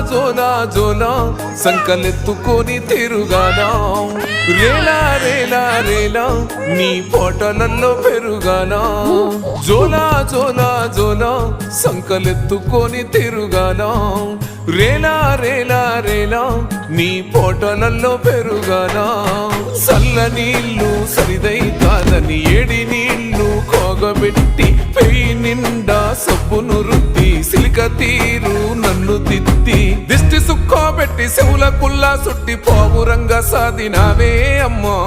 జోలా జోలా సంకలెత్తుకొని తిరుగానా రేలా రేలా రేలా నీ పోటలల్లో పెరుగానా జోలా జోలా జోలా సంకలెత్తుకొని తిరుగానా రేలా రేలా రేలా నీ పోటలల్లో పెరుగానా సల్ల నీళ్ళు సరిదై కాదని ఏడి నీళ్ళు కోగబెట్టి పెయి నిండా సబ్బును రుద్ది సిలిక తీరు నన్ను తిత్తి దిష్టి సుక్కోబెట్టి చెవుల కుల్లా సుట్టి పావురంగా సాదినావే అమ్మా